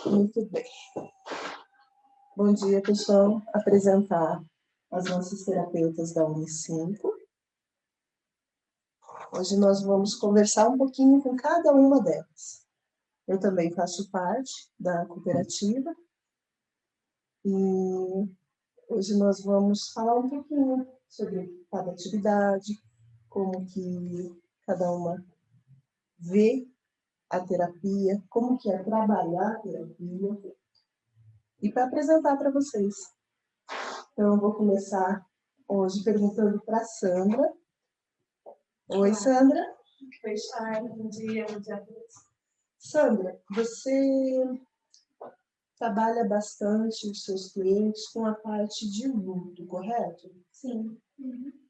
Muito bem. Bom dia, pessoal. Apresentar as nossas terapeutas da Uni5. Hoje nós vamos conversar um pouquinho com cada uma delas. Eu também faço parte da cooperativa e hoje nós vamos falar um pouquinho sobre cada atividade, como que cada uma vê a terapia, como que é trabalhar a terapia, e para apresentar para vocês. Então, eu vou começar hoje perguntando para a Sandra. Oi, Sandra. Oi, Chay. Bom dia a todos. Sandra, você trabalha bastante os seus clientes com a parte de luto, correto? Sim.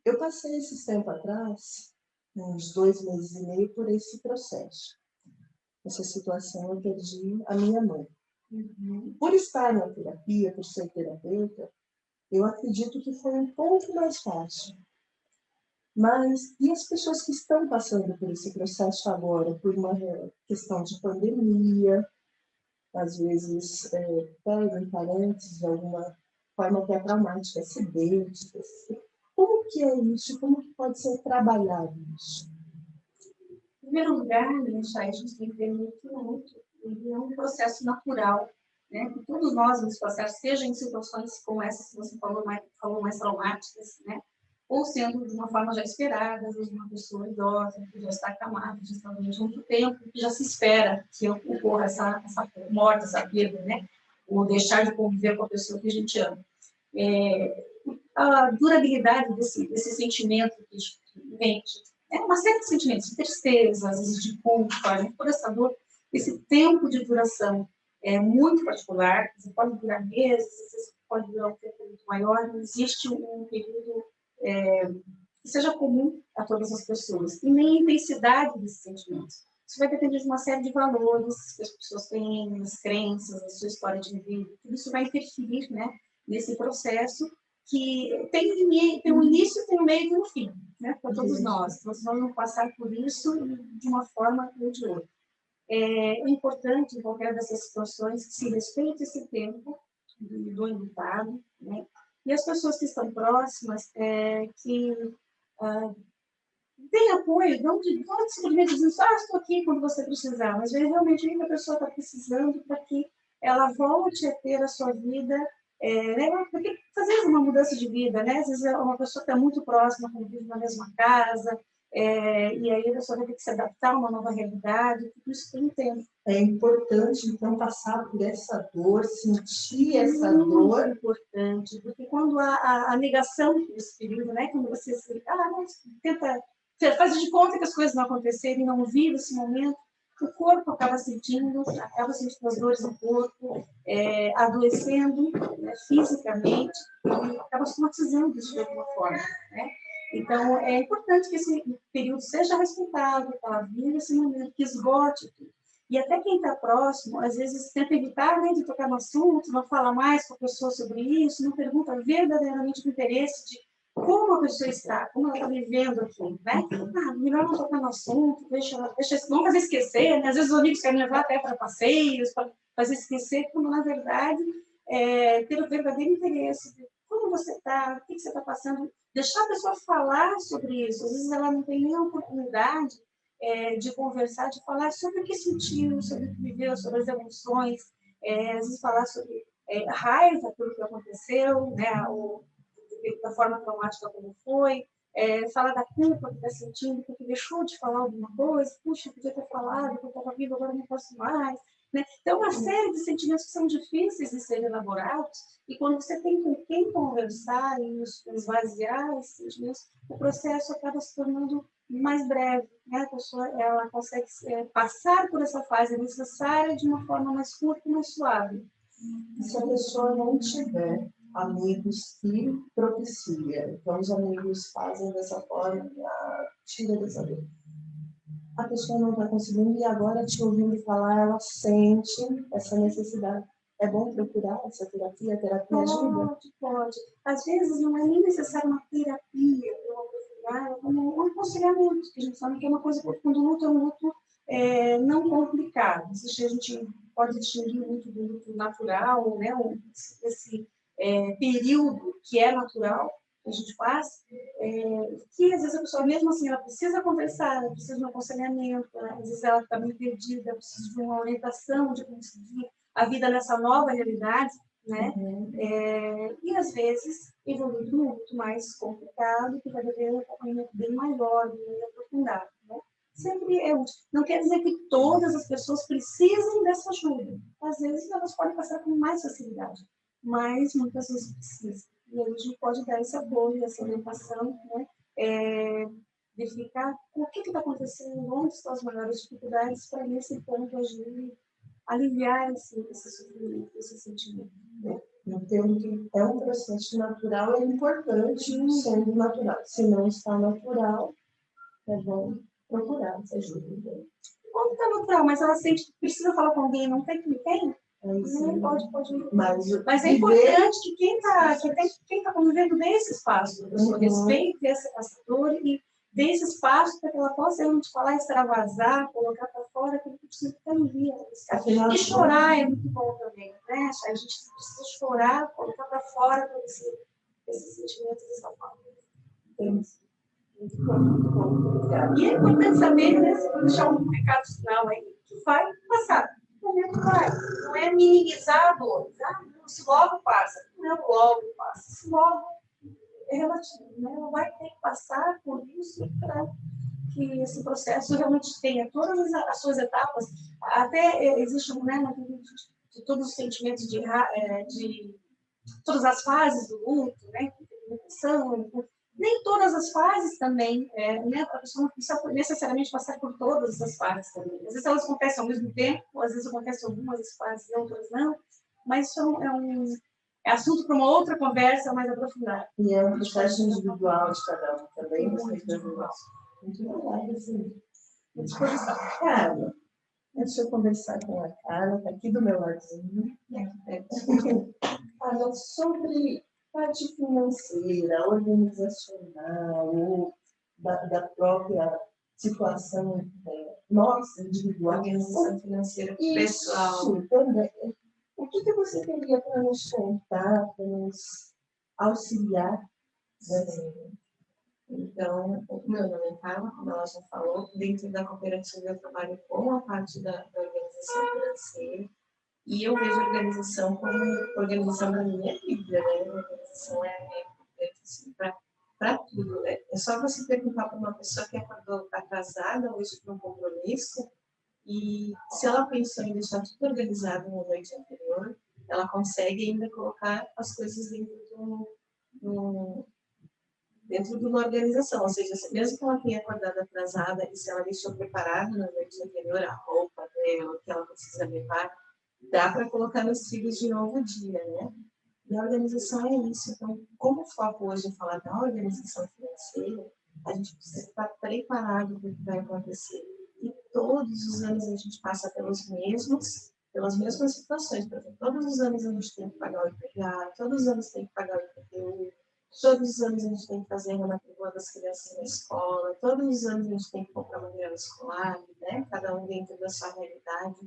Eu passei esses tempo atrás, uns 2 meses e meio, por esse processo. Essa situação, eu perdi a minha mãe. Por estar na terapia, por ser terapeuta, eu acredito que foi um pouco mais fácil. Mas, e as pessoas que estão passando por esse processo agora, por uma questão de pandemia, às vezes perdem parentes de alguma forma até traumática, acidentes, como que é isso? Como que pode ser trabalhado isso? Em primeiro lugar, né, Chay, a gente tem que ver muito. Ele é um processo natural, né? Que todos nós nos processos, seja em situações como essas que você falou mais traumáticas, né? Ou sendo de uma forma já esperada, às vezes uma pessoa idosa, que já está acamada, já está durante muito tempo, que já se espera que ocorra essa morte, essa perda, né? Ou deixar de conviver com a pessoa que a gente ama. A durabilidade desse sentimento que vem, uma série de sentimentos, de tristeza, às vezes de culpa, de toda essa dor, esse tempo de duração é muito particular, pode durar meses, pode durar um tempo muito maior, não existe um período que seja comum a todas as pessoas, e nem a intensidade desses sentimentos. Isso vai depender de uma série de valores que as pessoas têm, as crenças, a sua história de vida, tudo isso vai interferir, né, nesse processo que tem um início, tem um meio e tem um fim, né, para todos nós. Nós vamos passar por isso de uma forma ou de outra. É importante, em qualquer dessas situações, que se respeite esse tempo do enlutado, né, e as pessoas que estão próximas, que tem apoio, não simplesmente dizer, estou aqui quando você precisar, mas ver realmente o que a pessoa está precisando para que ela volte a ter a sua vida, né? Porque às vezes uma mudança de vida, né? Às vezes é uma pessoa que está muito próxima, convive na mesma casa, e aí a pessoa vai ter que se adaptar a uma nova realidade, tudo isso tem tempo. É importante, então, passar por essa dor, sentir essa dor. É importante, porque quando a negação desse período, né? Quando você tenta, faz de conta que as coisas não aconteceram e não vive esse momento, o corpo acaba sentindo as dores no corpo, adoecendo, né, fisicamente, e acaba somatizando isso de alguma forma, né? Então, é importante que esse período seja respeitado, que ela viva esse momento, que esgote tudo. E até quem está próximo, às vezes, tenta evitar, né, de tocar no assunto, não fala mais com a pessoa sobre isso, não pergunta verdadeiramente o interesse de como a pessoa está, como ela está vivendo aqui, né? Melhor não tocar no assunto, vamos fazer esquecer, né? Às vezes os amigos querem levar até para passeios, para fazer esquecer, quando, na verdade, ter o verdadeiro interesse de como você está, o que você está passando, deixar a pessoa falar sobre isso. Às vezes ela não tem nem a oportunidade de conversar, de falar sobre o que sentiu, sobre o que viveu, sobre as emoções, às vezes falar sobre raiva pelo que aconteceu, né? Da forma traumática como foi, falar da culpa que está sentindo, porque deixou de falar alguma coisa, puxa, eu podia ter falado, eu estava vivo, agora não posso mais. Né? Então, uma série de sentimentos que são difíceis de serem elaborados, e quando você tem com quem conversar e esvaziar esses sentimentos, o processo acaba se tornando mais breve. Né? A pessoa ela consegue passar por essa fase necessária de uma forma mais curta e mais suave. E se a pessoa não tiver amigos que propicia, então os amigos fazem dessa forma, tira dessa dor. A pessoa não está conseguindo e agora te ouvindo falar, ela sente essa necessidade. É bom procurar essa terapia? A terapia ajuda? Pode. Às vezes não é nem necessário uma terapia para uma procurar, como um aconselhamento, que a gente sabe que é uma coisa, quando o luto é um luto não complicado. A gente pode distinguir muito do luto natural, né? Esse período que é natural, que a gente passa, que às vezes a pessoa, mesmo assim, ela precisa conversar, ela precisa de um aconselhamento, né? Às vezes ela está meio perdida, ela precisa de uma orientação, de conseguir a vida nessa nova realidade, né? E às vezes evolui para um luto mais complicado, que vai haver um acompanhamento bem maior, bem aprofundado, né? Sempre é útil. Não quer dizer que todas as pessoas precisem dessa ajuda. Às vezes elas podem passar com mais facilidade, mas muitas vezes precisam. E aí a gente pode dar esse apoio, essa orientação, né? Verificar o que está acontecendo, onde estão as maiores dificuldades, para nesse ponto agir e aliviar esse sofrimento, esse sentimento. Né? Entendo que é um processo natural, é importante sendo natural. Se não está natural, é bom procurar essa ajuda. Quando está natural, mas ela sente que precisa falar com alguém, não tem que tem? Pode. Mas é importante que quem está convivendo dê esse espaço, a pessoa respeite essa dor e dê esse espaço para que ela possa realmente falar, extravasar, colocar para fora aquilo que precisa que alivia. E chorar é muito bom também, né? A gente precisa chorar, colocar para fora todo esse sentimento de salvar. E é importante saber, né, se eu vou deixar um recado final aí, que vai passar. O momento vai. Não é minimizar a dor. Tá? Se logo passa. Não é logo passa. Se logo é relativo. Né? Ela vai ter que passar por isso para que esse processo realmente tenha todas as suas etapas. Até existe de todos os sentimentos de todas as fases do luto, né? Nem todas as fases também, né? A pessoa não precisa necessariamente passar por todas as fases também. Às vezes elas acontecem ao mesmo tempo, ou às vezes acontecem algumas fases e outras não, mas isso é assunto para uma outra conversa mais aprofundada. E é um processo individual de cada um também, muito legal, assim. À disposição. Carla, deixa eu conversar com a Carla, está aqui do meu ladinho. Fala sobre parte financeira, organizacional, da própria situação nossa, individual. Organização financeira pessoal. Isso, também. O que você teria para nos contar, para nos auxiliar? Então, o meu nome é Carla, como ela já falou, dentro da cooperativa eu trabalho com a parte da organização financeira. E eu vejo a organização como organização da minha vida, né? A organização é assim, para tudo, né? É só você perguntar para uma pessoa que acordou atrasada hoje para um compromisso e se ela pensou em deixar tudo organizado na noite anterior, ela consegue ainda colocar as coisas dentro de uma organização, ou seja, mesmo que ela tenha acordado atrasada e se ela deixou preparado na noite anterior a roupa dela, o que ela precisa levar, dá para colocar nos trilhos de novo dia, né? E a organização é isso. Então, como o foco hoje é falar da organização financeira, a gente precisa estar preparado para o que vai acontecer. E todos os anos a gente passa pelas mesmas situações. Por exemplo, todos os anos a gente tem que pagar o IPVA, todos os anos tem que pagar o IPTU, todos os anos a gente tem que fazer a matrícula das crianças na escola, todos os anos a gente tem que comprar material escolar, né? Cada um dentro da sua realidade.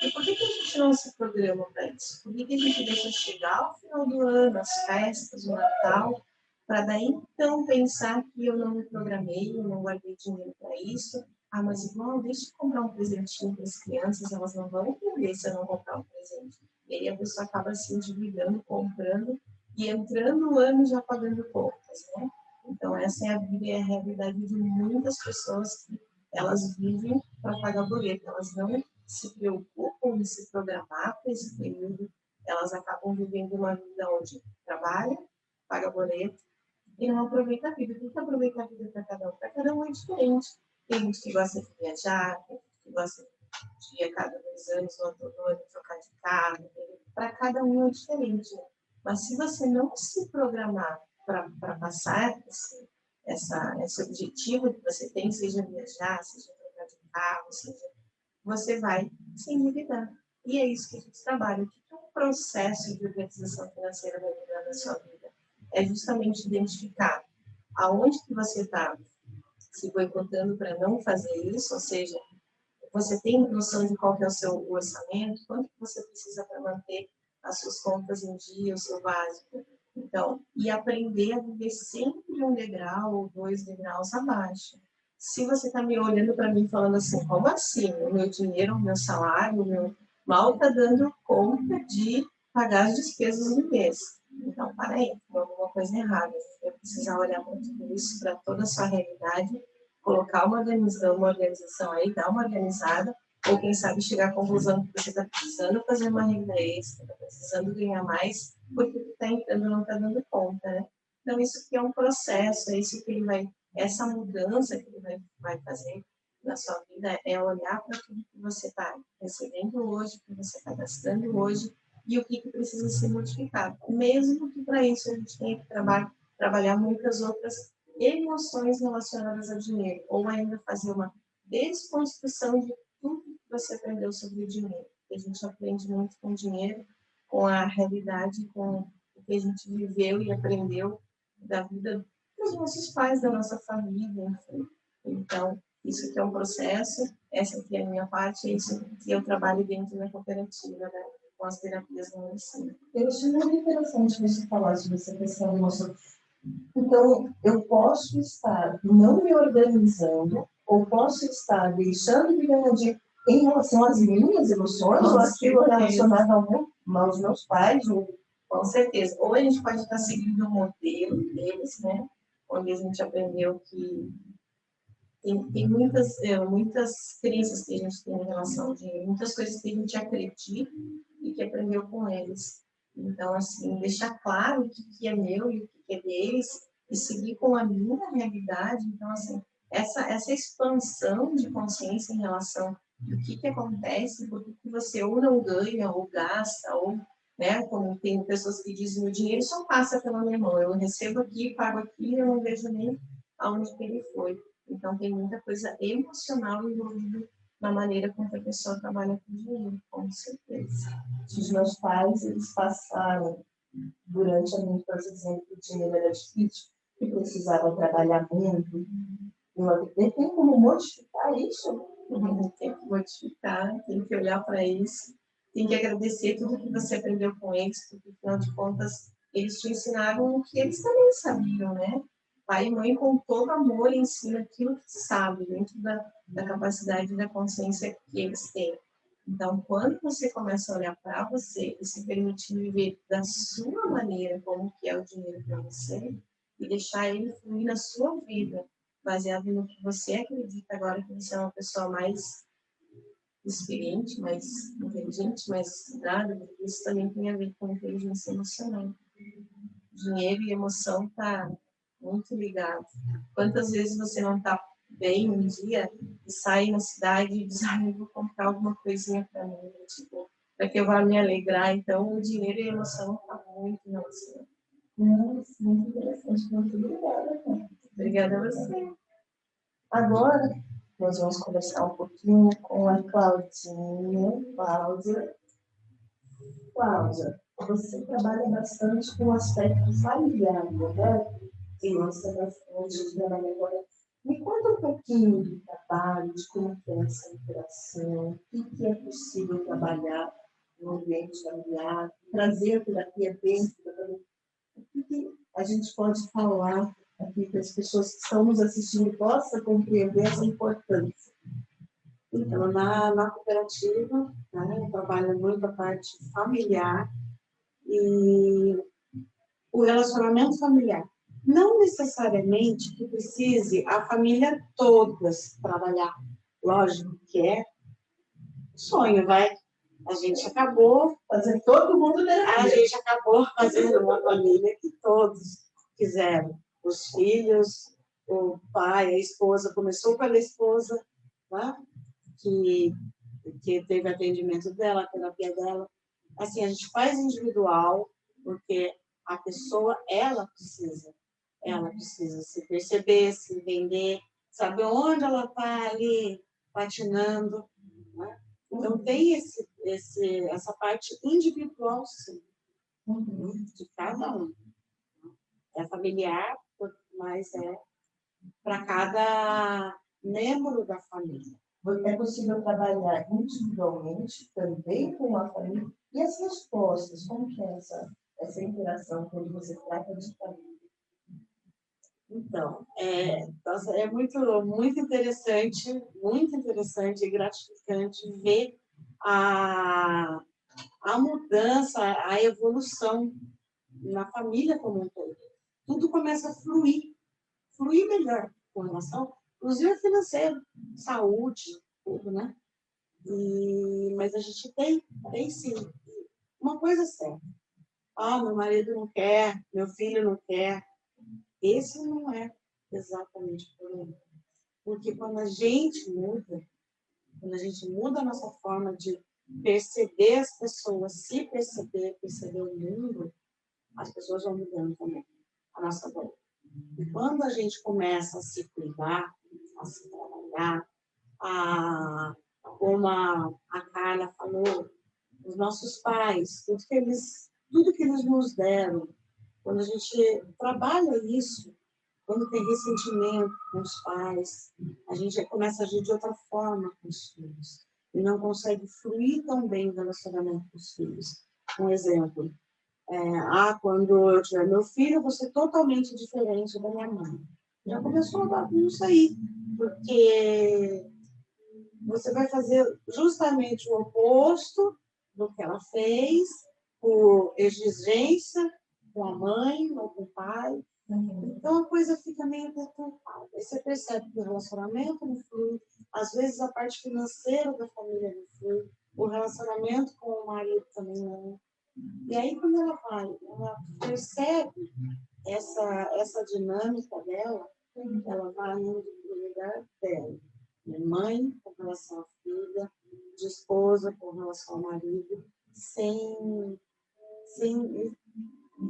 E por que a gente não se programa para isso? Por que a gente deixa chegar ao final do ano, as festas, o Natal, para daí então pensar que eu não me programei, eu não guardei dinheiro para isso? Ah, mas igual, deixa eu comprar um presentinho para as crianças, elas não vão entender se eu não comprar um presente. E aí a pessoa acaba se endividando, comprando, e entrando no ano já pagando contas, né? Então, essa é a vida e a realidade de muitas pessoas que elas vivem para pagar boleto. Elas não se preocupam em se programar para esse período. Elas acabam vivendo uma vida onde trabalha, paga boleto e não aproveita a vida. Tem que aproveitar a vida para cada um. Para cada um é diferente. Tem gente que gosta de viajar, tem gente que gosta de ir a cada 2 anos, no outro ano, trocar de carro. Para cada um é diferente, né? Mas se você não se programar para passar esse objetivo que você tem, seja viajar, seja trocar de carro, você vai se endividar. E é isso que a gente trabalha. O que é um processo de organização financeira vai mudar na sua vida? É justamente identificar aonde que você está se boicotando para não fazer isso, ou seja, você tem noção de qual que é o seu orçamento, quanto que você precisa para manter as suas contas em dia, o seu básico. Então, e aprender a viver sempre um degrau ou 2 degraus abaixo. Se você está me olhando para mim falando assim, como assim? O meu dinheiro, o meu salário, o meu mal está dando conta de pagar as despesas do mês. Então, para aí, tem alguma coisa errada. Você vai precisar olhar para tudo isso, para toda a sua realidade, colocar uma organização aí, dar uma organizada, ou quem sabe chegar à conclusão que você está precisando fazer uma renda extra, está precisando ganhar mais, porque o que está entrando não está dando conta, né? Então, isso que é um processo, é isso que ele vai, essa mudança que ele vai fazer na sua vida, é olhar para tudo que você está recebendo hoje, que você está gastando hoje, e o que precisa ser modificado. Mesmo que para isso a gente tenha que trabalhar muitas outras emoções relacionadas ao dinheiro, ou ainda fazer uma desconstrução de tudo que você aprendeu sobre o dinheiro. A gente aprende muito com o dinheiro, com a realidade, com o que a gente viveu e aprendeu da vida dos nossos pais, da nossa família, enfim. Então, isso que é um processo, essa aqui é a minha parte, é isso que eu trabalho dentro da cooperativa, né? Com as terapias no ensino. Eu achei muito interessante você falar sobre essa questão emocional. Então, eu posso estar não me organizando, ou posso estar deixando de ganhar dinheiro em relação às minhas emoções, ou aquilo relacionado aos meus pais, ou... Com certeza. Ou a gente pode estar seguindo o modelo deles, né? Onde a gente aprendeu que tem muitas crenças que a gente tem em relação ao dinheiro, muitas coisas que a gente acredita e que aprendeu com eles. Então, assim, deixar claro o que é meu e o que é deles e seguir com a minha realidade. Então, assim, essa expansão de consciência em relação do que acontece, por que você ou não ganha, ou gasta, ou, né, como tem pessoas que dizem, o dinheiro só passa pela minha mão, eu recebo aqui, pago aqui, eu não vejo nem aonde que ele foi. Então, tem muita coisa emocional envolvida na maneira como a pessoa trabalha com dinheiro, com certeza. Os meus pais, eles passaram, durante a minha infância, dizendo que o dinheiro era difícil, que precisava trabalhar muito. Tem como modificar isso? Tem que modificar, tem que olhar para isso, tem que agradecer tudo que você aprendeu com eles, porque, afinal de contas, eles te ensinaram o que eles também sabiam, né? Pai e mãe, com todo amor, ensinam aquilo que sabe, dentro da capacidade e da consciência que eles têm. Então, quando você começa a olhar para você e se permitir viver da sua maneira, como que é o dinheiro para você, e deixar ele fluir na sua vida, baseado no que você acredita agora, que você é uma pessoa mais experiente, mais inteligente, mais estudada, porque isso também tem a ver com inteligência emocional. Dinheiro e emoção tá muito ligado. Quantas vezes você não está bem um dia e sai na cidade e diz, eu vou comprar alguma coisinha para mim, tipo, para que eu vá me alegrar. Então, o dinheiro e a emoção estão muito relacionados. Nossa, muito interessante. Muito obrigada. Obrigada a você. Agora, nós vamos conversar um pouquinho com a Claudinha. Cláudia, você trabalha bastante com o aspecto familiar, né? E você bastante trabalha agora. Me conta um pouquinho do trabalho, de como é essa interação, o que é possível trabalhar no ambiente familiar, trazer a terapia dentro da família. O que a gente pode falar aqui para as pessoas que estão nos assistindo possam compreender essa importância? Então, na cooperativa, né, eu trabalho muito a parte familiar e o relacionamento familiar. Não necessariamente que precise a família toda trabalhar. Lógico que é sonho, vai. A gente acabou Fazer todo mundo A gente acabou fazendo uma família que todos fizeram. Os filhos, o pai, a esposa, começou pela esposa, né? que teve atendimento dela, a terapia dela. Assim, a gente faz individual, porque a pessoa, ela precisa se perceber, se entender, saber onde ela está ali patinando, né? Então, tem essa parte individual, sim, de cada um. É familiar, mas é para cada membro da família. É possível trabalhar individualmente, também com a família, e as respostas, como que é essa interação quando você trata de família? Então, nossa, é muito interessante e gratificante ver a mudança, a evolução na família como um todo. Tudo começa a fluir melhor com relação, inclusive financeiro, saúde, tudo, né? Mas a gente tem sim. Uma coisa certa. Meu marido não quer, meu filho não quer. Esse não é exatamente o problema. Porque quando a gente muda a nossa forma de perceber as pessoas, se perceber o mundo, as pessoas vão mudando também a nossa volta. E quando a gente começa a se cuidar, a se trabalhar, como a Carla falou, os nossos pais, tudo que eles nos deram, quando a gente trabalha isso, quando tem ressentimento com os pais, a gente já começa a agir de outra forma com os filhos. E não consegue fluir tão bem o relacionamento com os filhos. Um exemplo, quando eu tiver meu filho, eu vou ser totalmente diferente da minha mãe. Já começou a bagunça aí, porque você vai fazer justamente o oposto do que ela fez, por exigência com a mãe ou com o pai. Então a coisa fica meio deturpada. Aí você percebe que o relacionamento não flui, às vezes a parte financeira da família não flui, o relacionamento com o marido também não. E aí quando ela percebe essa dinâmica dela, ela vai indo para o lugar dela. De mãe com relação à filha, de esposa com relação ao marido, sem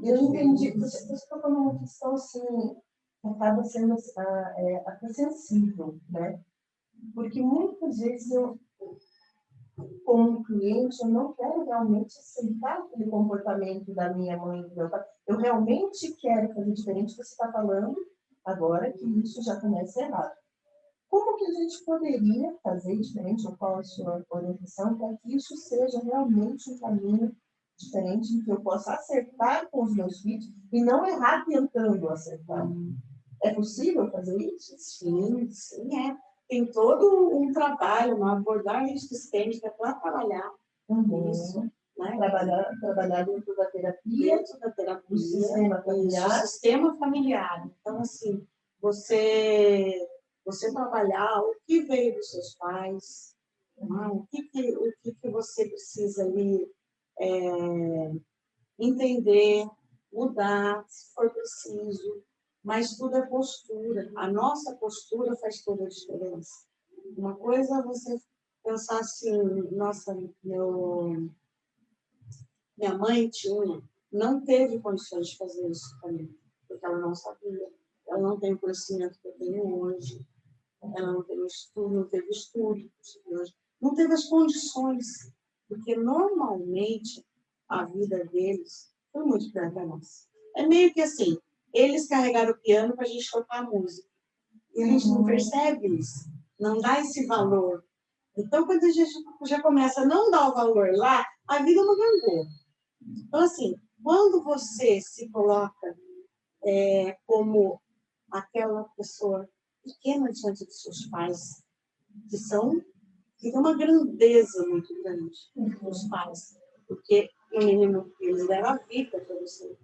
eu entendi. Você tocou numa questão assim, acaba sendo até sensível, né? Porque muitas vezes eu, como cliente, eu não quero realmente aceitar aquele comportamento da minha mãe e do meu pai. Eu realmente quero fazer diferente do que você está falando agora, que isso já começa errado. Como que a gente poderia fazer diferente, ou qual a sua orientação, para que isso seja realmente um caminho diferente, em que eu possa acertar com os meus filhos e não errar tentando acertar? É possível fazer isso? Sim, é. Tem todo um trabalho, uma abordagem sistêmica para trabalhar isso. Né? Trabalhar dentro da terapia, do sistema familiar. Sistema familiar. Então, assim, você trabalhar o que veio dos seus pais, o que você precisa ali entender, mudar, se for preciso, mas tudo é postura. A nossa postura faz toda a diferença. Uma coisa é você pensar assim, nossa, minha mãe não teve condições de fazer isso para mim, porque ela não sabia. Ela não tem o conhecimento que eu tenho hoje. Ela não teve estudo, não teve as condições, porque normalmente a vida deles foi muito pior que a nossa. É meio que assim, eles carregaram o piano para a gente tocar a música. E a gente não percebe isso, não dá esse valor. Então, quando a gente já começa a não dar o valor lá, a vida não vingou. Então, assim, quando você se coloca como aquela pessoa pequena diante dos seus pais, que tem uma grandeza muito grande dos pais, porque, no mínimo, eles deram a vida para você.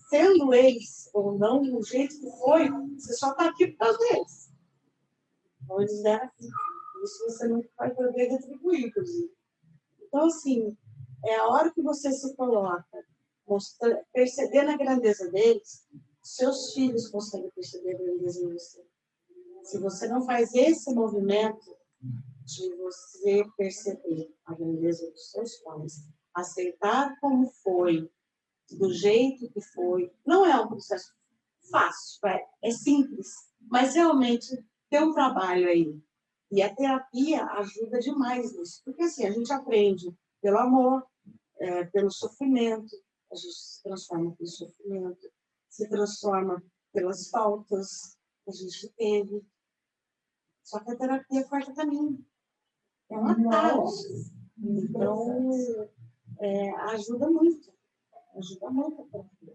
Sendo eles ou não, do jeito que foi, você só está aqui por causa deles. Então, eles deram a vida. Isso você nunca vai poder retribuir, inclusive. Então, assim, é a hora que você se coloca, percebendo a grandeza deles, seus filhos conseguem perceber a grandeza de você. Se você não faz esse movimento de você perceber a grandeza dos seus pais, aceitar como foi, do jeito que foi, não é um processo fácil, é simples, mas realmente tem um trabalho aí. E a terapia ajuda demais nisso, porque assim, a gente aprende pelo amor, pelo sofrimento, a gente se transforma pelo sofrimento, se transforma pelas faltas que a gente teve, Só que a terapia corta caminho. É um atalho. Então, ajuda muito. Ajuda muito a terapia.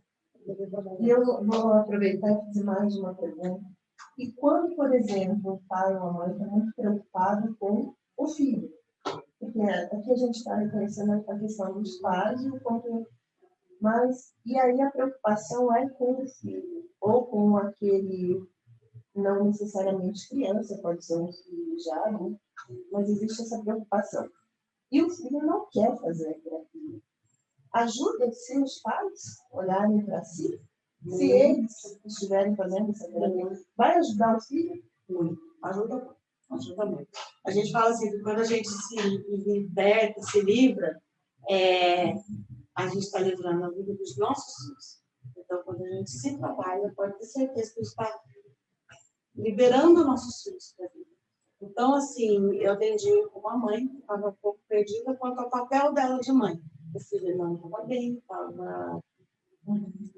E eu vou aproveitar e fazer mais uma pergunta. E quando, por exemplo, o pai ou a mãe está muito preocupado com o filho? Porque aqui a gente está reconhecendo a questão dos pais e o quanto. Mas, e aí a preocupação é com o filho, ou com aquele, não necessariamente criança, pode ser um filho já, né? Mas existe essa preocupação. E o filho não quer fazer a terapia. Ajuda se os pais olharem para si? Se eles estiverem fazendo essa terapia, vai ajudar o filho? Muito. Ajuda muito. A gente fala assim, que quando a gente se liberta, se livra, a gente está livrando a vida dos nossos filhos. Então, quando a gente se trabalha, pode ter certeza que a gente está liberando nossos filhos para a vida. Então, assim, eu atendi com uma mãe que estava um pouco perdida quanto ao papel dela de mãe. O filho não estava bem, estava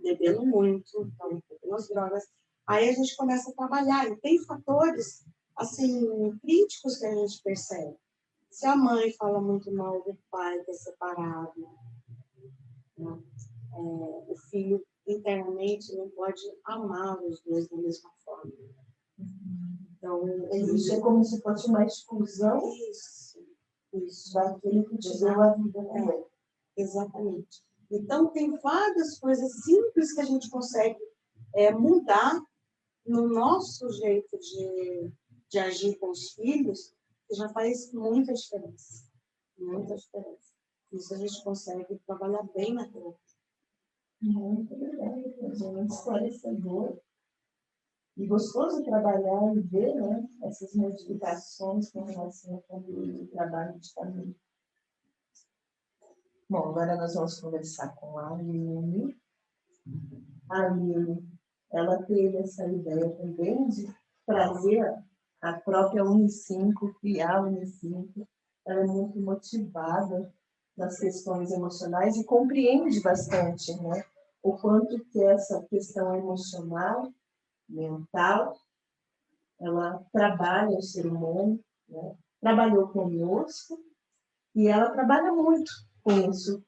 bebendo muito, estava pegando as drogas. Aí a gente começa a trabalhar. E tem fatores, assim, críticos que a gente percebe. Se a mãe fala muito mal do pai, que é separado, né? O filho internamente não pode amar os dois da mesma forma. Então, Existe é como se fosse uma exclusão isso. daquele que te deu a vida também. Exatamente. Então, tem várias coisas simples que a gente consegue mudar no nosso jeito de agir com os filhos, que já faz muita diferença. Muita diferença. Isso a gente consegue trabalhar bem na terapia. Muito legal, muito esclarecedor. E gostoso trabalhar e ver, né, essas modificações com relação ao trabalho de família. Bom, agora nós vamos conversar com a Aline. A Aline, ela teve essa ideia também de trazer a própria Uni5, criar a Uni5. Ela é muito motivada nas questões emocionais e compreende bastante, né, o quanto que essa questão emocional, mental, ela trabalha o ser humano, né, trabalhou conosco e ela trabalha muito com isso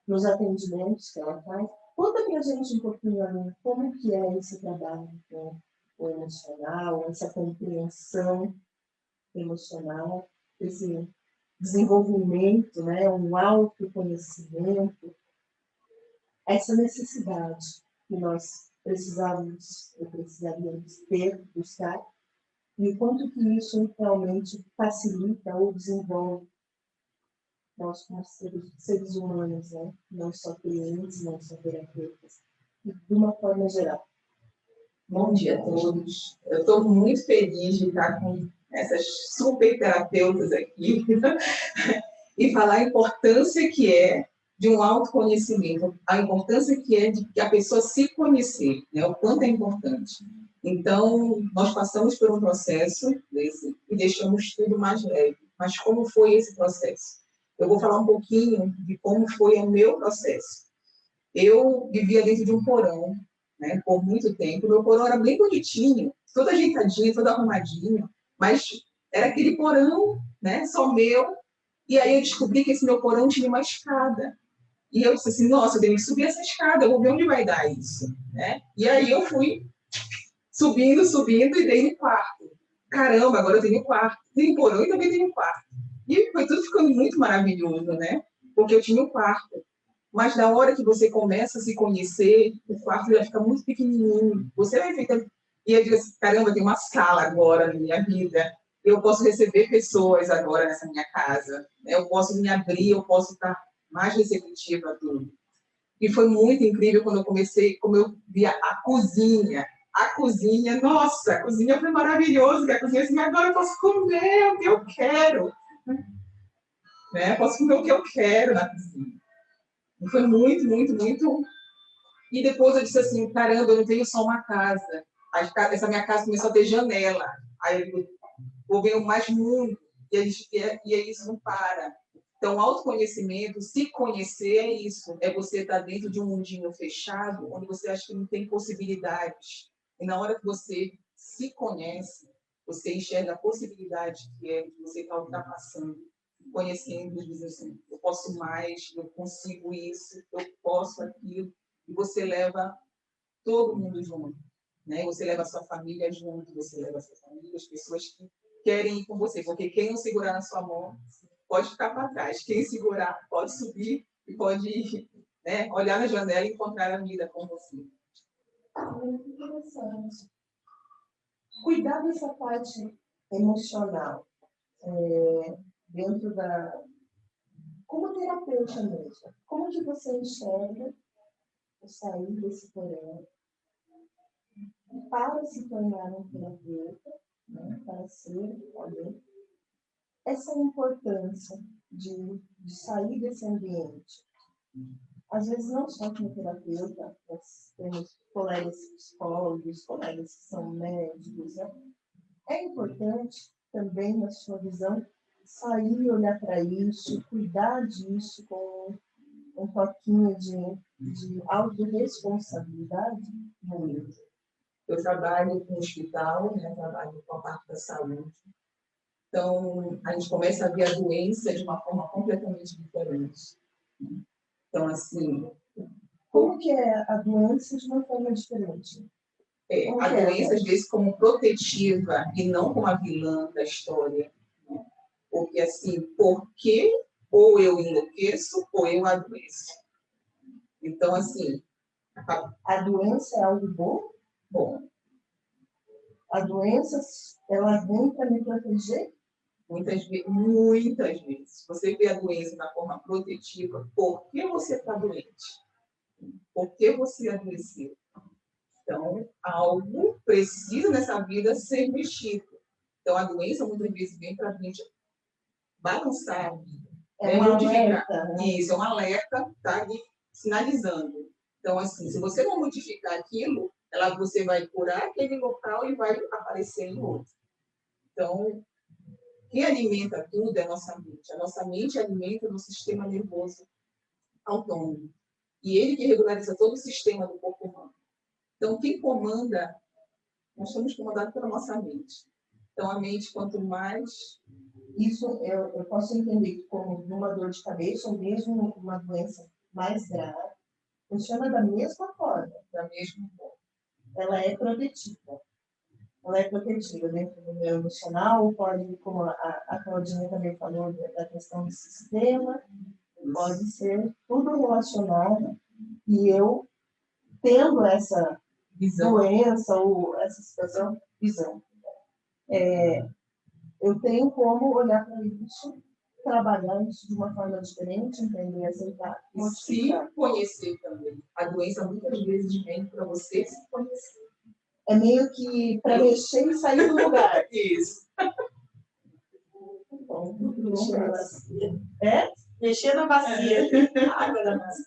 nos atendimentos que ela faz. Conta para a gente um pouquinho, Aline, como que é esse trabalho com o emocional, essa compreensão emocional, esse desenvolvimento, né, um autoconhecimento, essa necessidade que nós precisaríamos ter, buscar, e o quanto que isso realmente facilita ou desenvolve nós como seres humanos, né? Não só clientes, não só terapeutas, e de uma forma geral. Bom dia a todos. Eu estou muito feliz de estar com essas super terapeutas aqui e falar a importância que é de um autoconhecimento, a importância que é de a pessoa se conhecer, né? O quanto é importante. Então, nós passamos por um processo desse e deixamos tudo mais leve. Mas como foi esse processo? Eu vou falar um pouquinho de como foi o meu processo. Eu vivia dentro de um porão, né, por muito tempo. Meu porão era bem bonitinho, todo ajeitadinho, todo arrumadinho, mas era aquele porão, né, só meu. E aí eu descobri que esse meu porão tinha uma escada. E eu disse assim, nossa, eu tenho que subir essa escada, eu vou ver onde vai dar isso, né? E aí eu fui subindo e dei no quarto. Caramba, agora eu tenho quarto. Tenho porão e também tenho quarto. E foi tudo ficando muito maravilhoso, né? Porque eu tinha um quarto. Mas na hora que você começa a se conhecer, o quarto já fica muito pequenininho. Você vai ficando... E eu digo assim, caramba, tem uma sala agora na minha vida. Eu posso receber pessoas agora nessa minha casa. Eu posso me abrir, eu posso estar mais receptiva a tudo. E foi muito incrível quando eu comecei, como eu via a cozinha. A cozinha, nossa, a cozinha foi maravilhosa. A cozinha assim, agora eu posso comer o que eu quero. Né? Posso comer o que eu quero na cozinha. E foi muito, muito, muito... E depois eu disse assim, caramba, eu não tenho só uma casa. Essa minha casa começou a ter janela. Aí eu vou ver mais mundo. E aí isso não para. Então, autoconhecimento, se conhecer é isso. É você estar dentro de um mundinho fechado, onde você acha que não tem possibilidades. E na hora que você se conhece, você enxerga a possibilidade que é de você estar ultrapassando, conhecendo os vizinhos assim, eu posso mais, eu consigo isso, eu posso aquilo, e você leva todo mundo junto, né? Você leva a sua família junto, você leva a sua família, as pessoas que querem ir com você, porque quem não segurar na sua mão pode ficar para trás, quem segurar pode subir e pode ir, né? Olhar na janela e encontrar a vida com você. Muito interessante. Cuidar dessa parte emocional, dentro da... Como terapeuta mesmo, como que você enxerga o sair desse porão para se tornar um terapeuta, né, para ser alguém, essa importância de sair desse ambiente? Às vezes, não só como terapeuta, nós temos colegas psicólogos, colegas que são médicos, né? É importante também, na sua visão, sair e olhar para isso, cuidar disso com um toquinho de autorresponsabilidade? Muito. Eu trabalho com hospital, né? Trabalho com a parte da saúde. Então, a gente começa a ver a doença de uma forma completamente diferente. Então, assim... Como que é a doença de uma forma diferente? A doença, às vezes, como protetiva e não como a vilã da história. Né? Porque, assim, porque ou eu enlouqueço ou eu adoeço. Então, assim... A doença é algo bom? Bom. A doença, ela vem para me proteger? Muitas vezes. Você vê a doença na forma protetiva, por que você está doente? Por que você adoeceu? Então, algo precisa nessa vida ser mexido. Então, a doença muitas vezes vem para a gente balançar a vida. É um alerta, né? Isso, é um alerta, está sinalizando. Então, assim, se você não modificar aquilo, você vai curar aquele local e vai aparecer em outro. Então, quem alimenta tudo é a nossa mente. A nossa mente alimenta o nosso sistema nervoso autônomo. E ele que regulariza todo o sistema do corpo humano. Então, quem comanda, nós somos comandados pela nossa mente. Então, a mente, quanto mais... Isso eu posso entender como uma dor de cabeça ou mesmo uma doença mais grave. Funciona da mesma forma. Da mesma forma. Ela é protetiva. Ela é protetiva dentro do meu emocional, pode, como a Claudinha também falou, da questão do sistema, pode ser tudo relacionado, e eu, tendo essa doença ou essa situação, eu tenho como olhar para isso, trabalhar isso de uma forma diferente, entender, aceitar, modificar. Se conhecer também. A doença muitas vezes vem para você se conhecer. É meio que para mexer e sair do lugar. Isso. Bom, Mexer na bacia. É? Mexer na bacia. Água da bacia.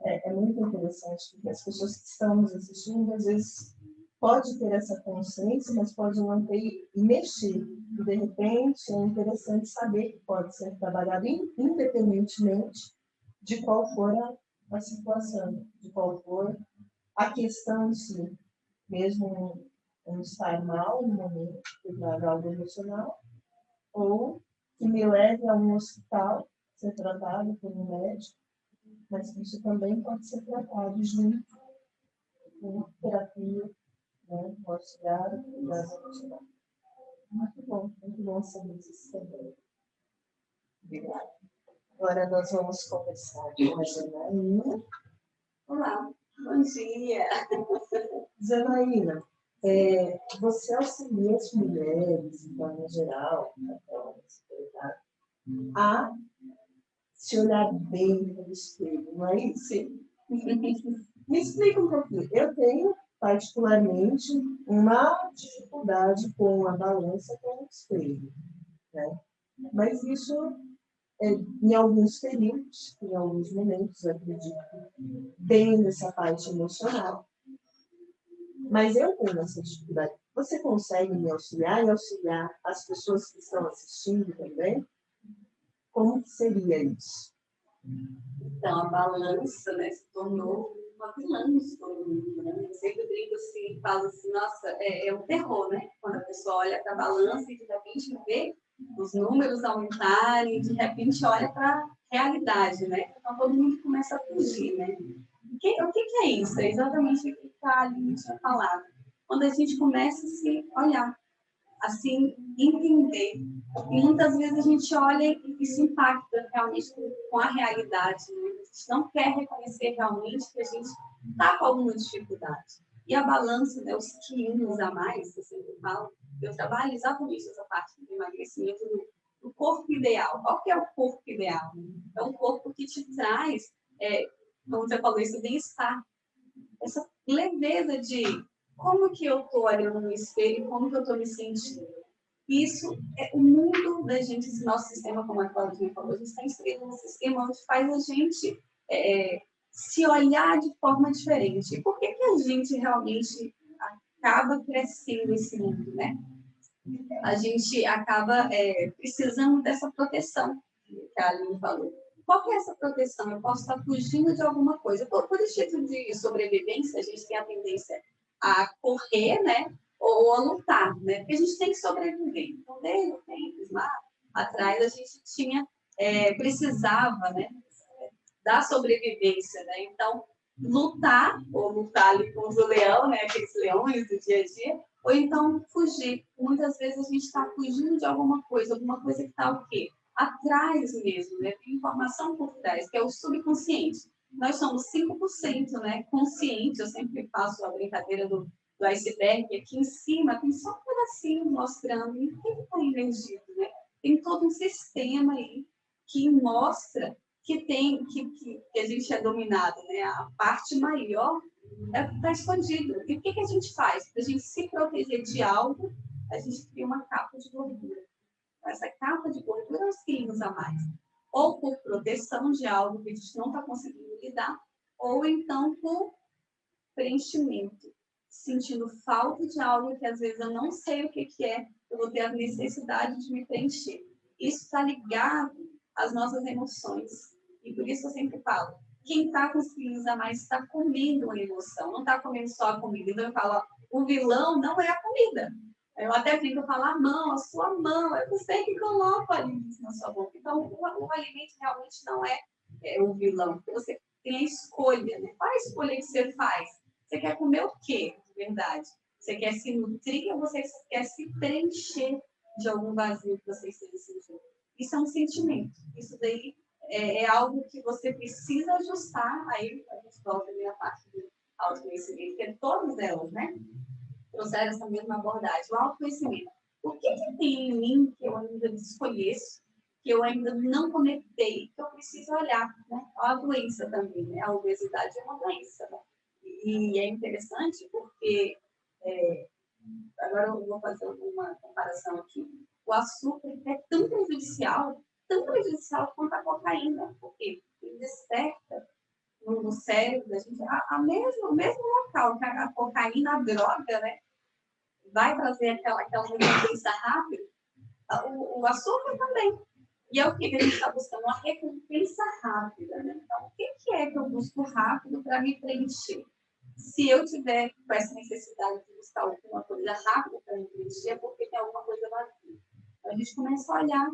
É muito interessante, porque as pessoas que estão nos assistindo, às vezes, pode ter essa consciência, mas pode não ter e mexer. E, de repente, é interessante saber que pode ser trabalhado independentemente de qual for a situação, de qual for a questão em si. Mesmo um estar mal no momento, que traga algo emocional, ou que me leve a um hospital, ser tratado por um médico, mas isso também pode ser tratado junto com terapia, né, com auxiliar, emocional. Muito bom saber isso também. Obrigada. Agora nós vamos conversar com a Janaína. Olá, bom dia. Janaína, você auxilia as mulheres, de forma geral, a se olhar bem no espelho, não é isso? Sim. Me explica um pouquinho. Eu tenho, particularmente, uma dificuldade com a balança com o espelho, né? Mas isso, em alguns períodos, em alguns momentos, eu acredito, bem nessa parte emocional. Mas eu tenho essa dificuldade. Você consegue me auxiliar e auxiliar as pessoas que estão assistindo também? Como que seria isso? Então, a balança, né, se tornou uma vilã de todo mundo, né? Eu sempre brinco assim, falo assim, nossa, é um terror, né? Quando a pessoa olha para a balança e de repente vê os números aumentarem, de repente olha para a realidade, né? Então todo mundo começa a fugir, né? O que é isso? É exatamente o que está ali tinha falado. Quando a gente começa a se olhar, a se entender. E muitas vezes a gente olha e se impacta realmente com a realidade. Né? A gente não quer reconhecer realmente que a gente está com alguma dificuldade. E a balança, né, os quilinhos a mais, eu sempre falo, eu trabalho exatamente essa parte do emagrecimento do corpo ideal. Qual que é o corpo ideal? É um corpo que te traz, como você falou, esse bem-estar, essa leveza de como que eu estou olhando no espelho, como que eu estou me sentindo. Isso é o mundo da gente, esse nosso sistema, como a Claudinha falou, a gente está inserido num sistema onde faz a gente se olhar de forma diferente. E por que que a gente realmente acaba crescendo esse mundo, né? A gente acaba precisando dessa proteção, que a Aline falou. Qual que é essa proteção? Eu posso estar fugindo de alguma coisa. Por instinto de sobrevivência, a gente tem a tendência a correr, né? Ou a lutar, né? Porque a gente tem que sobreviver. Então, desde tempos lá atrás, a gente precisava, né? Da sobrevivência, né? Então, lutar, ou lutar ali com o leão, né? Aqueles leões do dia a dia, ou então fugir. Muitas vezes a gente está fugindo de alguma coisa que está o quê? Atrás mesmo, né? Tem informação por trás, que é o subconsciente. Nós somos 5%, né? Consciente, eu sempre faço a brincadeira do iceberg, aqui em cima tem só um pedacinho mostrando o que está invertido, né? Tem todo um sistema aí que mostra que a gente é dominado, né? A parte maior está escondido. E o que a gente faz? Para a gente se proteger de algo, a gente cria uma capa de gordura. Essa capa de gordura é os quilos a mais. Ou por proteção de algo que a gente não está conseguindo lidar, ou então por preenchimento. Sentindo falta de algo que às vezes eu não sei o que é, eu vou ter a necessidade de me preencher. Isso está ligado às nossas emoções. E por isso eu sempre falo, quem está com os quilos a mais está comendo uma emoção, não está comendo só a comida. Então eu falo, ó, o vilão não é a comida. Eu até brinco, eu falo, a mão, a sua mão, é você que coloca o alimento na sua boca. Então, o alimento realmente não é o vilão, porque você tem a escolha, né? Qual a escolha que você faz? Você quer comer o quê, de verdade? Você quer se nutrir ou você quer se preencher de algum vazio que você esteja sentindo? Isso é um sentimento. Isso daí é algo que você precisa ajustar. Aí a gente volta ali na parte do autoconhecimento, que é todas elas, né? Trouxeram essa mesma abordagem, o autoconhecimento. O que tem em mim que eu ainda desconheço, que eu ainda não conectei, que eu preciso olhar, né? A doença também, né? A obesidade é uma doença, né? E é interessante porque, agora eu vou fazer uma comparação aqui, o açúcar é tão prejudicial quanto a cocaína, porque ele desperta no cérebro da gente o mesmo local que a cocaína, a droga, né? Vai trazer aquela recompensa rápida, o açúcar também. E é o que a gente está buscando? Uma recompensa rápida. Né? Então, o que é que eu busco rápido para me preencher? Se eu tiver com essa necessidade de buscar alguma coisa rápida para me preencher, é porque tem alguma coisa vazia. Então, a gente começa a olhar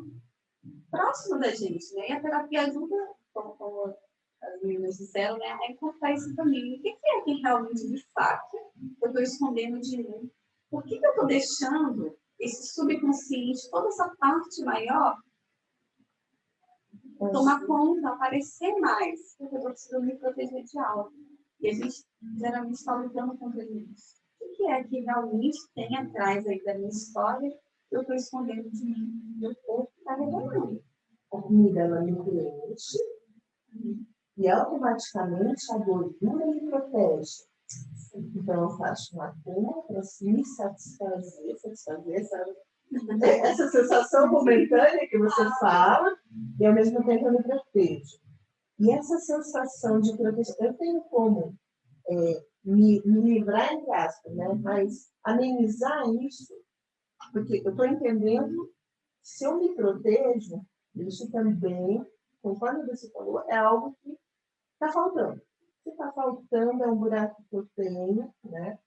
próximo da gente. Né? E a terapia ajuda, como as meninas disseram, né, a encontrar isso também. O que é que realmente, de fato, eu estou escondendo de mim? Por que eu estou deixando esse subconsciente, toda essa parte maior, tomar conta, aparecer mais? Porque eu estou precisando me proteger de algo. E a gente geralmente está lutando contra isso. O que é que realmente tem atrás aí da minha história que eu estou escondendo de mim? Meu corpo está revelando. A comida ela me preenche e automaticamente a gordura me protege. Então, eu faço uma cura para me satisfazer, sabe? Essa sensação momentânea que você fala, e ao mesmo tempo eu me protejo. E essa sensação de proteção, eu tenho como me livrar, entre aspas, né? Mas amenizar isso, porque eu estou entendendo, se eu me protejo, isso também, conforme você falou, é algo que está faltando. Se está faltando, é um buraco que eu tenho, né?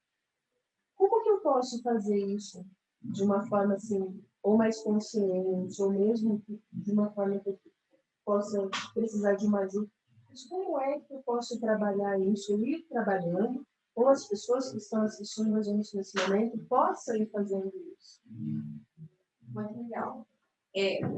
Como que eu posso fazer isso de uma forma assim, ou mais consciente, ou mesmo de uma forma que eu possa precisar de uma ajuda? Mas como é que eu posso trabalhar isso? Eu ir trabalhando, ou as pessoas que estão assistindo a gente nesse momento possam ir fazendo isso? Muito legal.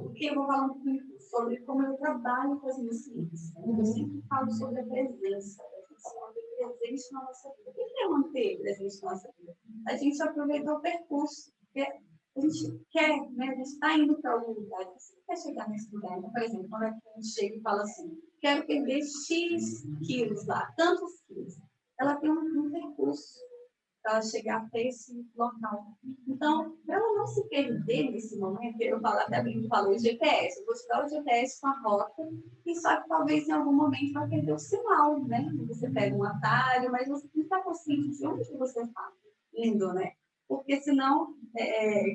Porque eu vou falar um pouquinho sobre como eu trabalho com as minhas clientes. Eu sempre falo sobre a presença. A gente se manter presente na nossa vida. O que é manter presente na nossa vida? A gente aproveitar o percurso. Porque a gente quer, né? A gente está indo para algum lugar. A gente quer chegar nesse lugar. Então, por exemplo, quando a gente chega e fala assim, quero perder X quilos lá, tantos quilos. Ela tem um percurso para chegar até esse local. Então, para ela não se perder nesse momento, eu falo, até brinco, falo o GPS, eu vou te dar o GPS com a rota, e só que talvez em algum momento vai perder o sinal, né? Você pega um atalho, mas você tem que estar consciente de onde você está indo, né? Porque senão,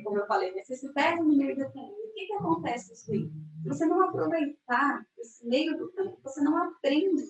como eu falei, você se perde no meio do caminho. O que acontece com isso aí? Se você não aproveitar esse meio do caminho, você não aprende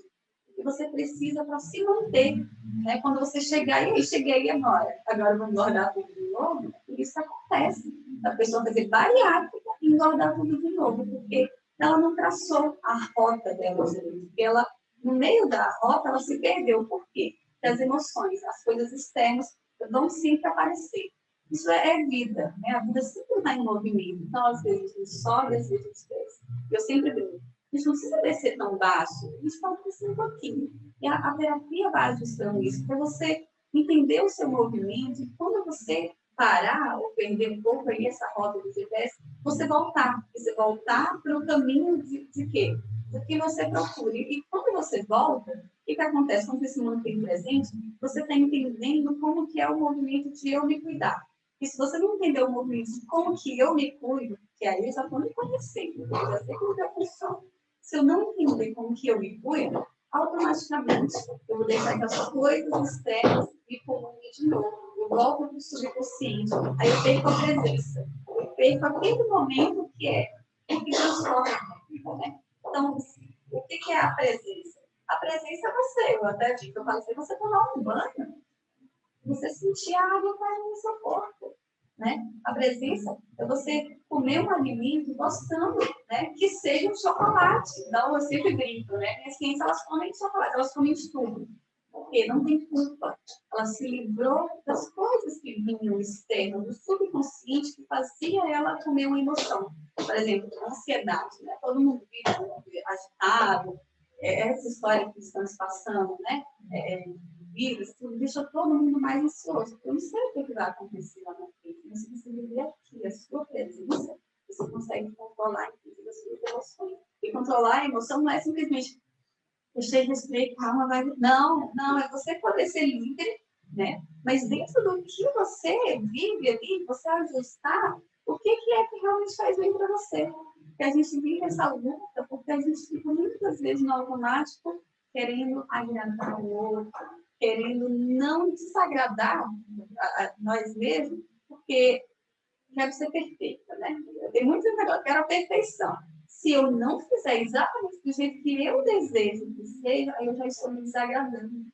o que você precisa para se manter. Né? Quando você chegar, e aí cheguei agora eu vou engordar tudo de novo, isso acontece. A pessoa fazer bariátrica e engordar tudo de novo, porque ela não traçou a rota dela direito, porque ela, no meio da rota, ela se perdeu. Por quê? Porque as emoções, as coisas externas vão sempre aparecer. Isso é vida, né? A vida sempre está em movimento. Então, às vezes, a gente sobe, às vezes, a gente desce. Eu sempre brinco. A gente não precisa descer tão baixo, a gente pode descer um pouquinho. E a terapia vai ajustando isso, para você entender o seu movimento, e quando você parar ou perder um pouco aí essa rota do GPS, você voltar. E você voltar para o caminho de quê? Do que você procura. E quando você volta, o que acontece? Quando você se mantém presente, você está entendendo como que é o movimento de eu me cuidar. E se você não entender o movimento de como que eu me cuido, que aí eu já estou me conhecendo, eu já sei como que eu funciono. Se eu não entender como que eu me cuido, automaticamente eu vou deixar que as coisas externas me comuniquem de novo. Eu volto para o subconsciente, aí eu perco a presença. Eu perco aquele momento que é o que transforma a vida, né? Então, o que é a presença? A presença é você, eu até digo, eu falo assim, você tomar um banho, você sentir a água caindo no seu corpo. Né? A presença é você comer um alimento gostando, né? Que seja um chocolate. Então, eu sempre brinco, né? Minhas clientes, elas comem chocolate, elas comem de tudo. Porque não tem culpa. Ela se livrou das coisas que vinham externas, do subconsciente, que fazia ela comer uma emoção. Por exemplo, ansiedade, né? Todo mundo vive agitado, essa história que estamos passando, né? Vírus, tudo deixa todo mundo mais ansioso. Eu não sei o que vai acontecer lá na frente, mas se você viver aqui, a sua presença, você consegue controlar, inclusive, as suas emoções. E controlar a emoção não é simplesmente deixar de respirar, calma, vai. Não, é você poder ser livre, né? Mas dentro do que você vive ali, você ajustar o que é que realmente faz bem para você. Porque a gente vive essa luta, porque a gente fica muitas vezes no automático querendo agradar o outro, querendo não desagradar a nós mesmos, porque quero ser perfeita, né? Tem muitos negócios, quero a perfeição. Se eu não fizer exatamente do jeito que eu desejo que seja, aí eu já estou me desagradando.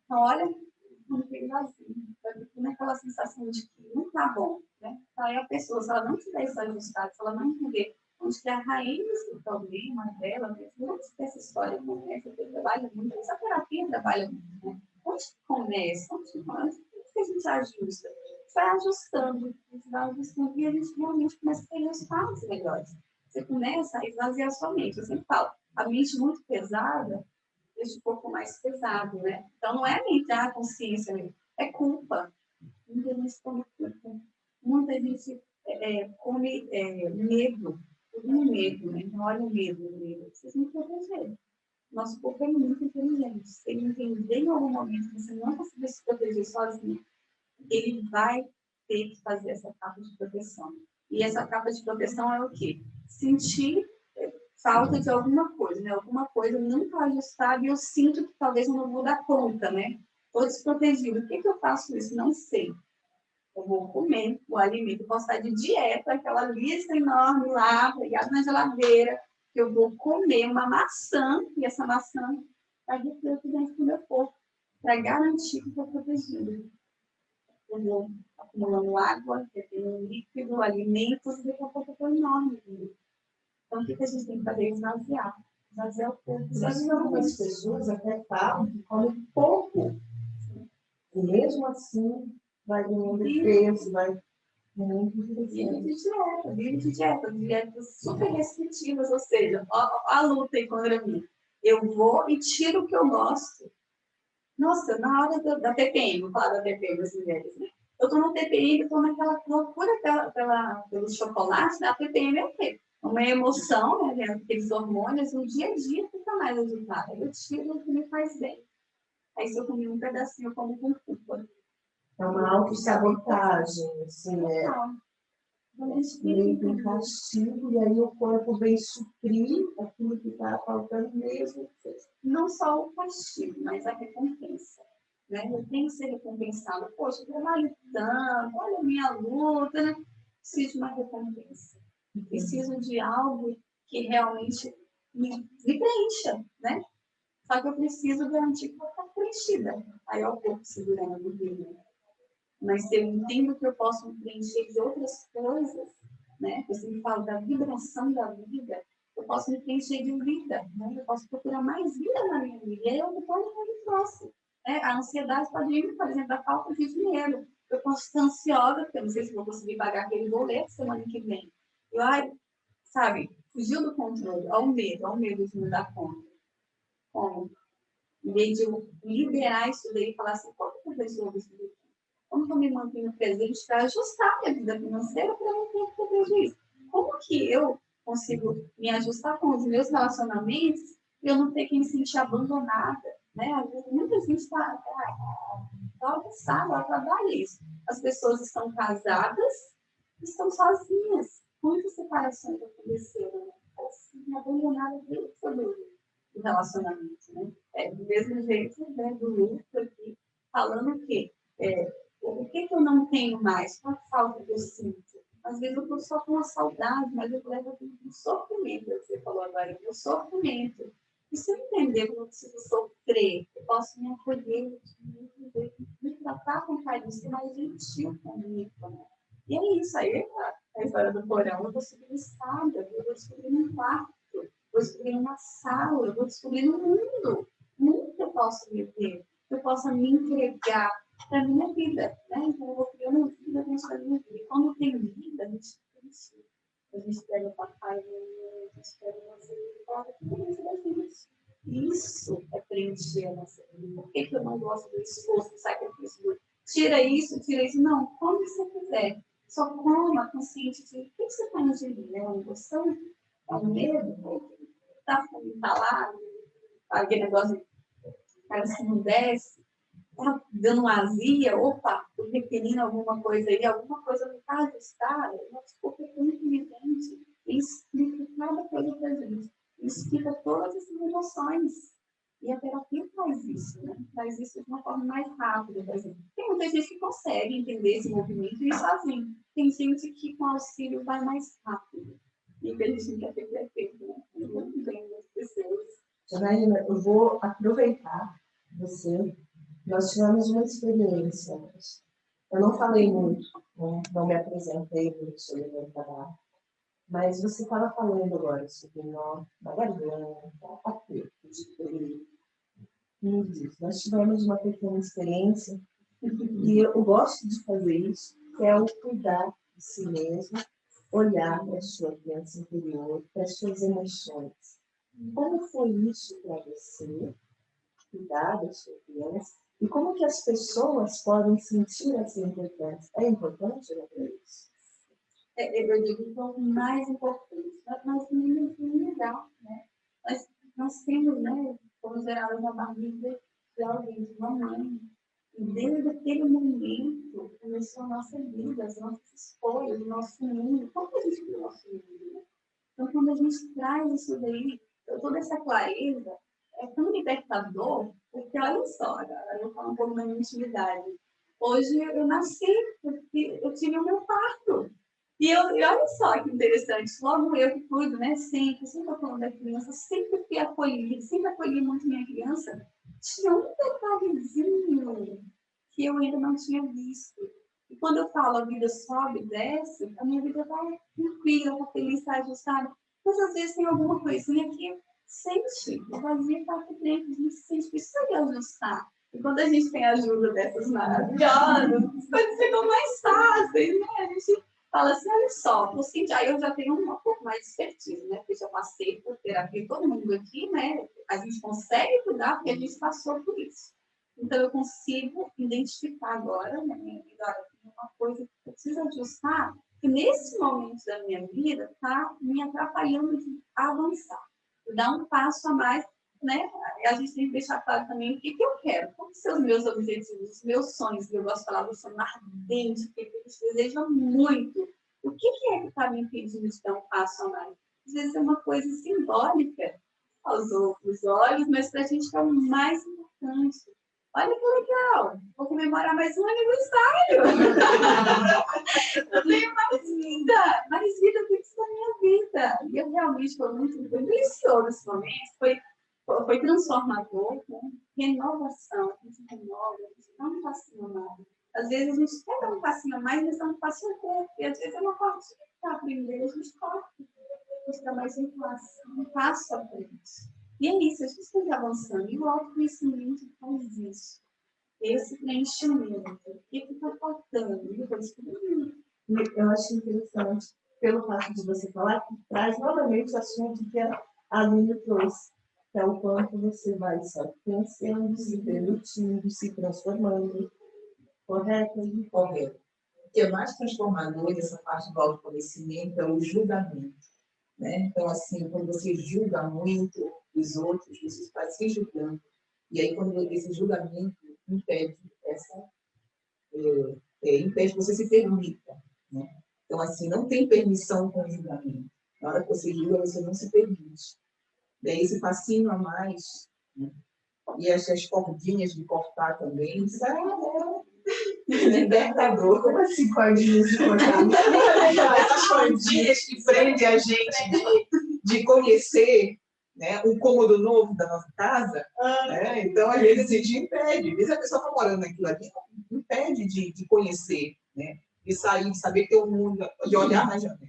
Então, olha, como que vazio. Como é aquela sensação de que não está bom, né? Então, aí a pessoa, se ela não tiver isso ajustado, se ela não entender onde que é a raiz do problema dela, onde que essa história começa, porque trabalha muito, essa terapia trabalha muito, né? Onde que começa? Onde que a gente ajusta? Vai ajustando, e a gente realmente começa a ter resultados melhores. Você começa a esvaziar a sua mente. Eu sempre falo, a mente muito pesada deixa um pouco mais pesado, né? Então, não é a mente, a consciência mesmo, é culpa. Muita gente come culpa. Muita gente come medo. Tudo no medo, né? Então, olha o medo. Vocês não proteger. Nosso corpo é muito inteligente. Se ele entender em algum momento que você não conseguir se proteger sozinho, ele vai ter que fazer essa capa de proteção. E essa capa de proteção é o quê? Sentir falta de alguma coisa, né? Alguma coisa não está ajustada e eu sinto que talvez eu não vou dar conta, né? Estou desprotegida. O que eu faço isso? Não sei. Eu vou comer o alimento, posso estar de dieta, aquela lista enorme lá, pegada na geladeira, que eu vou comer uma maçã, e essa maçã está refletido dentro do meu corpo, para garantir que estou protegido. Eu vou acumulando água, retendo líquido, alimentos, e daqui a pouco eu estou enorme. Então, o que a gente tem que fazer? Esvaziar. Esvaziar o corpo. Mas algumas pessoas até falam que comem pouco. E mesmo assim, vai ganhando peso, vai muito vive de dieta, dietas super restritivas, ou seja, a luta aí contra mim. Eu vou e tiro o que eu gosto. Nossa, na hora da TPM, vou falar da TPM das mulheres, né? Eu estou no TPM, estou naquela loucura pelo chocolate, né? A TPM é o quê? Uma emoção, né? Aqueles hormônios, no dia a dia fica mais agitada. Eu tiro o que me faz bem. Aí se eu comi um pedacinho, eu como com culpa. É uma autossabotagem, assim, né? Meio que um castigo, e aí o corpo vem suprir aquilo que está faltando mesmo. Não só o castigo, mas a recompensa. Né? Eu tenho que ser recompensado. Poxa, eu trabalho tanto, olha a minha luta, né? Preciso de uma recompensa. Preciso de algo que realmente me preencha, né? Só que eu preciso garantir que eu vou estar preenchida. Aí é o corpo segurando a vida. Mas se eu entendo que eu posso me preencher de outras coisas, né? Eu sempre falo da vibração da vida, eu posso me preencher de vida, né? Eu posso procurar mais vida na minha vida. E aí eu me torno muito fácil. Né? A ansiedade pode vir, por exemplo, da falta de dinheiro. Eu posso estar ansiosa, porque eu não sei se vou conseguir pagar aquele boleto semana que vem. Eu, sabe, fugiu do controle, ao medo de me dar conta. Como? Em vez de eu liberar isso daí e falar assim, como que eu resolvo isso daqui? Como que eu me mantenho presente para ajustar minha vida financeira para não ter que ter prejuízo? Como que eu consigo me ajustar com os meus relacionamentos e eu não ter que me sentir abandonada? Né? Às vezes, muita gente está alcançada, ela trabalha isso. As pessoas estão casadas, estão sozinhas. Muitas separações aconteceram. Né? Assim, abandonadas dentro do relacionamento. Né? Do mesmo jeito, né, do luto aqui, falando que o que eu não tenho mais? Qual a falta que eu sinto? Às vezes eu estou só com uma saudade, mas eu levo um sofrimento, você falou agora, um sofrimento. E se eu entender que eu não preciso sofrer, eu posso me acolher, me tratar com carinho, ser mais gentil comigo. Né? E é isso aí, a história do porão. Eu vou subir uma escada, eu vou descobrir um quarto, eu vou descobrir uma sala, eu vou descobrir um mundo. Muito que eu posso viver, que eu possa me entregar para a minha vida, né? Então, eu vou criando uma vida dentro da minha vida. E quando tem vida, a gente preenche. A gente pega o papai, a gente pega o nosso vida. Isso é preencher a nossa vida. Por que eu não gosto do esforço, do sacrifício? Tira isso. Não, como você quiser. Só coma consciente de o que você está ingerindo. É uma emoção? É um medo? Está lá? Aquele negócio de cara se não desce? Tá dando uma azia, opa, estou requerindo alguma coisa aí, alguma coisa não está ajustada, nosso corpo é muito inteligente, ele explica cada coisa para a gente, ele explica todas essas emoções. E a terapia faz isso, né? Faz isso de uma forma mais rápida, por exemplo. Tem muita gente que consegue entender esse movimento e ir sozinho. Tem gente que com auxílio vai mais rápido. E que a gente não quer ter perfeito, né? Muito bem das pessoas. Janaína, eu vou aproveitar você. Nós tivemos uma experiência. Eu não falei muito, né? Não me apresentei muito sobre o meu trabalho, mas você estava falando agora sobre nó da garganta, aperto de frio. Nós tivemos uma pequena experiência e eu gosto de fazer isso, que é o cuidar de si mesmo, olhar para a sua criança interior, para as suas emoções. Como foi isso para você, cuidar da sua criança? E como que as pessoas podem sentir essa importância? É importante para isso? Eu digo que é o mais importante. Nós meninos não legal, né? Nós temos, né, como gerado na barriga de alguém, de uma mãe. E desde aquele momento começou a nossa vida, as nossas escolhas, o nosso mundo. Como que a gente viu o nosso mundo? Né? Então, quando a gente traz isso daí, toda essa clareza, é tão libertador, porque olha só, agora eu vou falar um pouco da minha intimidade. Hoje eu nasci, porque eu tive o meu parto. E olha só que interessante, logo eu que cuido, né, sempre falando da criança, sempre fui acolhida, sempre acolhi muito minha criança. Tinha um detalhezinho que eu ainda não tinha visto. E quando eu falo a vida sobe e desce, a minha vida vai tranquila, vai feliz, está ajustada. Mas às vezes tem alguma coisinha que sente, o vazio está aqui dentro, a gente sente, precisa de ajustar. E quando a gente tem a ajuda dessas maravilhosas, as coisas ficam mais fáceis, né? A gente fala assim, olha só, vou sentir, aí eu já tenho um pouco mais de expertise, né? Porque já passei por terapia, todo mundo aqui, né? A gente consegue cuidar porque a gente passou por isso. Então, eu consigo identificar agora, na minha vida, olha, tem uma coisa que eu preciso ajustar, que nesse momento da minha vida está me atrapalhando de avançar, de dar um passo a mais, né? A gente tem que deixar claro também o que eu quero, quais são os meus objetivos, os meus sonhos, eu gosto de falar do sonho ardente, o que a gente deseja muito. O que é que está me impedindo de dar um passo a mais? Às vezes é uma coisa simbólica aos outros olhos, mas para a gente é o mais importante. Olha que legal, vou comemorar mais um aniversário. Eu tenho mais vida do que isso na minha vida. E eu realmente foi delicioso esse momento, foi transformador, né? Renovação, a gente renova, a gente dá um passinho a mais. Às vezes a gente quer dar um passinho a mais, mas dá um passinho curto, e às vezes é uma parte que está primeiro, a gente corta, a gente dá mais um passo à frente. E é isso, a gente está avançando. E o autoconhecimento faz isso. Esse preenchimento. O que está faltando? Eu acho interessante, pelo fato de você falar, que traz novamente o assunto que a Aline trouxe, que é o quanto você vai se conhecendo, se permitindo, se transformando. Correto? Correto. O que é mais transformador dessa parte do autoconhecimento é o julgamento. Né? Então, assim, quando você julga muito os outros, você está se julgando. E aí, quando esse julgamento impede impede que você se permita. Né? Então, assim, não tem permissão com o julgamento. Na hora que você julga, você não se permite. Daí, esse passinho a mais, né? E essas cordinhas de cortar também, isso é libertador. Como assim, cordinhas de cortar? Essas cordinhas que prendem a gente de conhecer, né, um cômodo novo da nossa casa, né? Então, às vezes, a gente impede. Às vezes, a pessoa está morando naquilo ali, impede de conhecer, né? De sair, de saber que tem um mundo, de olhar na janela.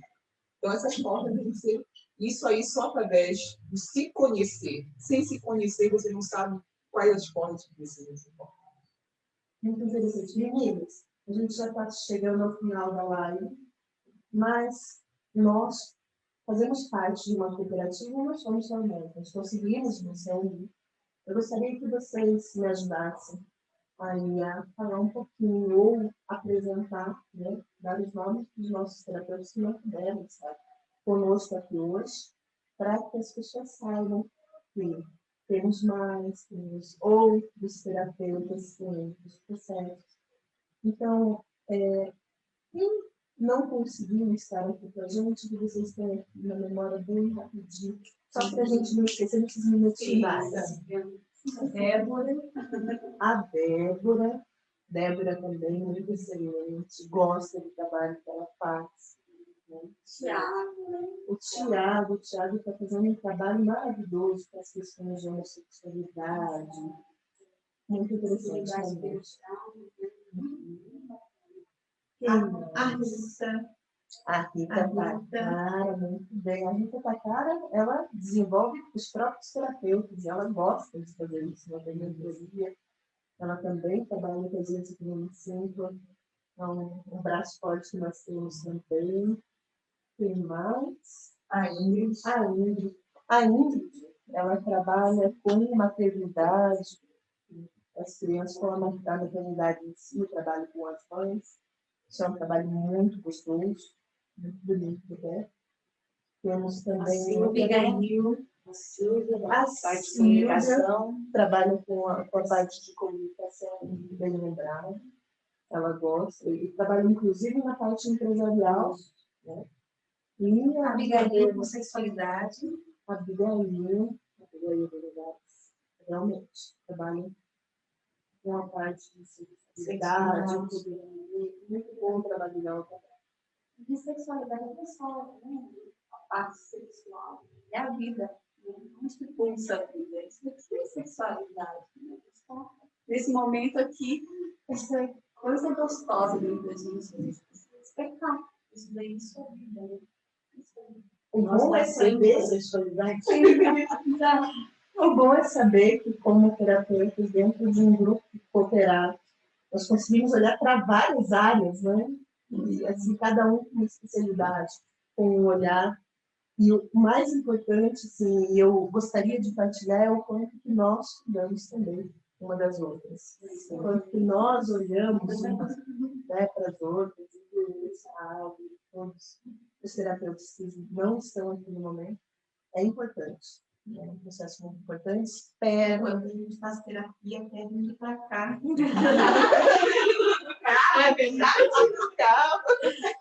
Então, essas portas devem ser... Isso aí só através de se conhecer. Sem se conhecer, você não sabe quais as portas que precisam ser portas. Muito interessante. Meninas, a gente já está chegando ao final da live, mas nós fazemos parte de uma cooperativa e nós somos somente. Nós conseguimos nos reunir. Eu gostaria que vocês me ajudassem a falar um pouquinho ou apresentar, né, dar os nomes dos nossos terapeutas que não puderam estar conosco aqui hoje, para que as pessoas saibam que temos mais, temos outros terapeutas com outros processos. Então, quem não conseguiu estar aqui com a gente, que vocês têm uma memória bem rapidinho, só para a gente não esquecer nesses minutinhos. A Débora também, muito excelente, gosta do trabalho que ela faz. Né? O Tiago está fazendo um trabalho maravilhoso para as questões de homossexualidade. Muito interessante. A Rita Takara, muito bem. A Rita Takara, ela desenvolve os próprios terapeutas, ela gosta de fazer isso na terapia. Ela também trabalha com a gente aqui no centro. Então, um braço forte que nós temos também. Tem mais? A Ingrid, ela trabalha com maternidade. As crianças com a maternidade em si, trabalho com as mães. Isso é um trabalho muito gostoso, muito bonito, né? Temos também a Silvia, parte de comunicação, trabalha com a parte de comunicação bem lembrada. Ela gosta, e trabalha inclusive na parte empresarial, né? E a Abigail com sexualidade. A Abigail, realmente, trabalha com a parte de sexualidade, muito bom o trabalho dela também. Bissexualidade é pessoal, né? A parte sexual é a vida. Não se pulsa a vida. Isso é sexualidade. Né? Nesse momento aqui, essa coisa gostosa dentro da gente, despertar. Isso daí é sua vida. Né? O bom é saber sexualidade. O bom é saber que, como terapeutas, dentro de um grupo cooperado, nós conseguimos olhar para várias áreas, né? E, assim, cada um com uma especialidade, com um olhar. E o mais importante, assim, eu gostaria de partilhar, é o quanto que nós cuidamos também uma das outras. O quanto que nós olhamos, né, para as outras, e todos os terapeutas que não estão aqui no momento, é importante. É um processo muito importante. Espero. Quando a gente faz terapia, até vir para cá. É verdade?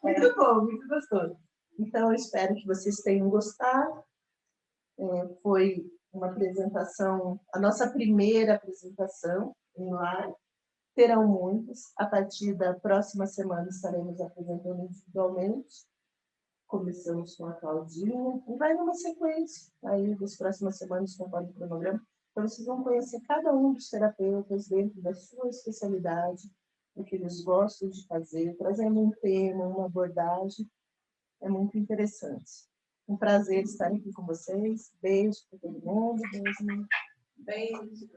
Muito bom, muito gostoso. Então, eu espero que vocês tenham gostado. Foi uma apresentação, a nossa primeira apresentação em live. Terão muitas. A partir da próxima semana estaremos apresentando individualmente. Começamos com a Claudinha e vai numa sequência. Aí, das próximas semanas, conforme o cronograma. Então, vocês vão conhecer cada um dos terapeutas dentro da sua especialidade, o que eles gostam de fazer, trazendo um tema, uma abordagem. É muito interessante. Um prazer estar aqui com vocês. Beijo para todo mundo. Beijo. Beijo.